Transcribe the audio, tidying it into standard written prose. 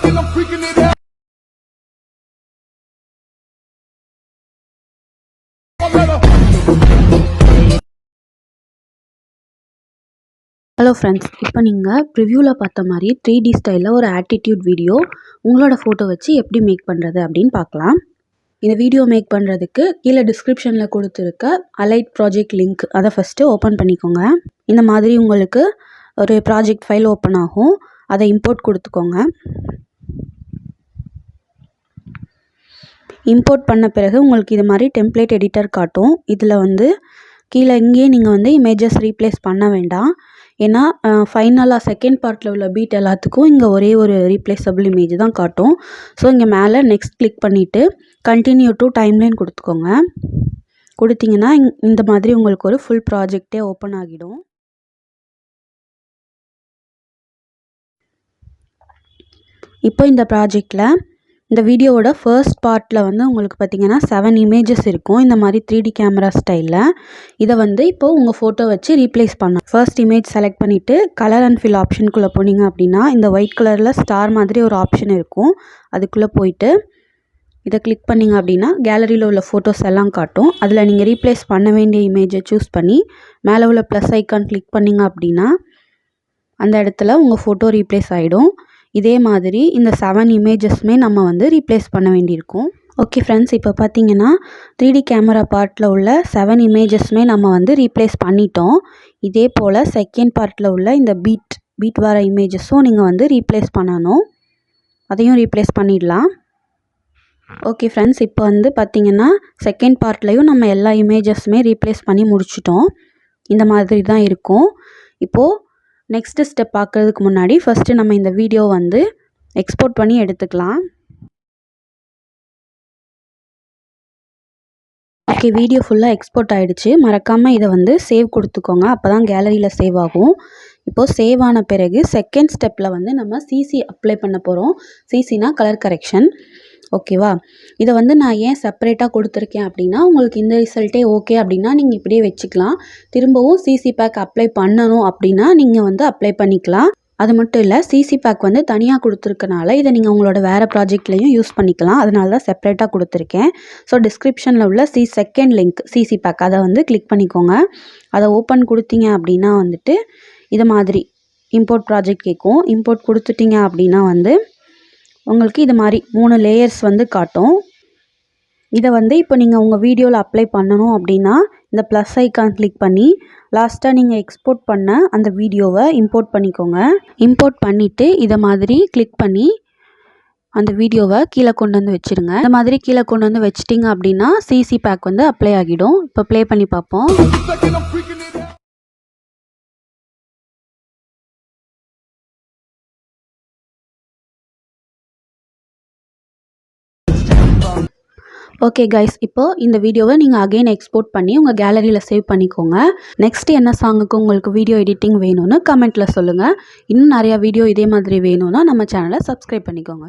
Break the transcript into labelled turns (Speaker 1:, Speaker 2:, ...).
Speaker 1: Hello friends, இப்போ நீங்கள் ப்ரிவ்யூவில் பார்த்த மாதிரி 3D ஸ்டைலில் ஒரு ஆட்டிடியூட் வீடியோ உங்களோட ஃபோட்டோ வச்சு எப்படி மேக் பண்ணுறது அப்படின்னு பார்க்கலாம். இந்த வீடியோ மேக் பண்ணுறதுக்கு கீழே டிஸ்கிரிப்ஷனில் கொடுத்துருக்க அலைட் ப்ராஜெக்ட் லிங்க் அதை ஃபஸ்ட்டு ஓப்பன் பண்ணிக்கோங்க. இந்த மாதிரி உங்களுக்கு ஒரு ப்ராஜெக்ட் ஃபைல் ஓப்பன் ஆகும். அதை இம்போர்ட் கொடுத்துக்கோங்க. இம்போர்ட் பண்ண பிறகு உங்களுக்கு இது மாதிரி டெம்ப்ளேட் எடிட்டர் காட்டும். இதில் கீழே இங்கேயே நீங்கள் இமேஜஸ் ரீப்ளேஸ் பண்ண வேண்டாம். ஏன்னா ஃபைனலாக செகண்ட் பார்ட்டில் உள்ள பீட் எல்லாத்துக்கும் இங்கே ஒரே ஒரு ரீப்ளேஸபிள் இமேஜ் தான் காட்டும். ஸோ இங்கே மேலே நெக்ஸ்ட் கிளிக் பண்ணிவிட்டு கண்டினியூ டு டைம்லைன் கொடுத்துக்கோங்க. கொடுத்தீங்கன்னா இந்த மாதிரி உங்களுக்கு ஒரு ஃபுல் ப்ராஜெக்டே ஓப்பன் ஆகிடும். இப்போ இந்த ப்ராஜெக்டில் இந்த வீடியோவோட ஃபர்ஸ்ட் பார்ட்டில் உங்களுக்கு பார்த்திங்கன்னா 7 இமேஜஸ் இருக்கும். இந்த மாதிரி 3D கேமரா ஸ்டைலில் இதை இப்போது உங்கள் ஃபோட்டோ வச்சு ரீப்ளேஸ் பண்ணலாம். ஃபர்ஸ்ட் இமேஜ் செலக்ட் பண்ணிவிட்டு கலர் அண்ட் ஃபில் ஆப்ஷனுக்குள்ளே போனீங்க அப்படின்னா இந்த ஒயிட் கலரில் ஸ்டார் மாதிரி ஒரு ஆப்ஷன் இருக்கும். அதுக்குள்ளே போயிட்டு இதை கிளிக் பண்ணிங்க அப்படின்னா கேலரியில் உள்ள ஃபோட்டோஸ் எல்லாம் காட்டும். அதில் நீங்கள் ரீப்ளேஸ் பண்ண வேண்டிய இமேஜை சூஸ் பண்ணி மேலே உள்ள ப்ளஸ் ஐக்கான் கிளிக் பண்ணிங்க அப்படின்னா அந்த இடத்துல உங்கள் ஃபோட்டோ ரீப்ளேஸ் ஆகிடும். இதே மாதிரி இந்த 7 இமேஜஸ்மே நம்ம ரீப்ளேஸ் பண்ண வேண்டியிருக்கும். ஓகே ஃப்ரெண்ட்ஸ், இப்போ பார்த்தீங்கன்னா 3D கேமரா பார்ட்டில் உள்ள 7 இமேஜஸ்மே நம்ம ரீப்ளேஸ் பண்ணிட்டோம். இதே போல் செகண்ட் பார்ட்டில் உள்ள இந்த பீட் வர இமேஜஸும் நீங்கள் ரீப்ளேஸ் பண்ணணும். அதையும் ரீப்ளேஸ் பண்ணிடலாம். ஓகே ஃப்ரெண்ட்ஸ், இப்போ பார்த்தீங்கன்னா செகண்ட் பார்ட்லேயும் நம்ம எல்லா இமேஜஸ்மே ரீப்ளேஸ் பண்ணி முடிச்சிட்டோம். இந்த மாதிரி தான் இருக்கும். இப்போது நெக்ஸ்ட்டு ஸ்டெப் பார்க்குறதுக்கு முன்னாடி ஃபஸ்ட்டு நம்ம இந்த வீடியோ எக்ஸ்போர்ட் பண்ணி எடுத்துக்கலாம். ஓகே, வீடியோ ஃபுல்லாக எக்ஸ்போர்ட் ஆகிடுச்சு. மறக்காமல் இதை சேவ் கொடுத்துக்கோங்க. அப்போ தான் கேலரியில் சேவ் ஆகும். இப்போது சேவ் ஆன பிறகு செகண்ட் ஸ்டெப்பில் நம்ம சிசி அப்ளை பண்ண போகிறோம். சிசினா கலர் கரெக்ஷன். ஓகேவா? இதை நான் ஏன் செப்பரேட்டாக கொடுத்துருக்கேன் அப்படின்னா உங்களுக்கு இந்த ரிசல்ட்டே ஓகே அப்படின்னா நீங்கள் இப்படியே வச்சுக்கலாம். திரும்பவும் சிசி பேக் அப்ளை பண்ணணும் அப்படின்னா நீங்கள் அப்ளை பண்ணிக்கலாம். அது மட்டும் இல்லை, சிசி பேக் தனியாக கொடுத்துருக்கனால இதை நீங்கள் உங்களோட வேறு ப்ராஜெக்ட்லேயும் யூஸ் பண்ணிக்கலாம். அதனால தான் செப்பரேட்டாக கொடுத்துருக்கேன். ஸோ டிஸ்கிரிப்ஷனில் உள்ள செகண்ட் லிங்க் சிசி பேக் அதை கிளிக் பண்ணிக்கோங்க. அதை ஓப்பன் கொடுத்தீங்க அப்படின்னா இதை மாதிரி இம்போர்ட் ப்ராஜெக்ட் கேட்கும். இம்போர்ட் கொடுத்துட்டீங்க அப்படின்னா உங்களுக்கு இது மாதிரி 3 லேயர்ஸ் காட்டும். இதை இப்போ நீங்கள் உங்கள் வீடியோவில் அப்ளை பண்ணணும் அப்படின்னா இந்த ப்ளஸ் ஐக்கான் கிளிக் பண்ணி லாஸ்ட்டாக நீங்கள் எக்ஸ்போர்ட் பண்ண அந்த வீடியோவை இம்போர்ட் பண்ணிக்கோங்க. இம்போர்ட் பண்ணிவிட்டு இதை மாதிரி கிளிக் பண்ணி அந்த வீடியோவை கீழே கொண்டு வச்சுருங்க. இந்த மாதிரி கீழே கொண்டு வச்சிட்டிங்க அப்படின்னா சிசி பேக் அப்ளை ஆகிடும். இப்போ ப்ளே பண்ணி பார்ப்போம். ஓகே கைஸ், இப்போது இந்த வீடியோவை நீங்கள் அகைன் எக்ஸ்போர்ட் பண்ணி உங்கள் கேலரியில் சேவ் பண்ணிக்கோங்க. நெக்ஸ்ட்டு என்ன சாங்குக்கு உங்களுக்கு வீடியோ எடிட்டிங் வேணும்னு கமெண்ட்டில் சொல்லுங்கள். இன்னும் நிறையா வீடியோ இதே மாதிரி வேணும்னா நம்ம சேனலை சப்ஸ்கிரைப் பண்ணிக்கோங்க.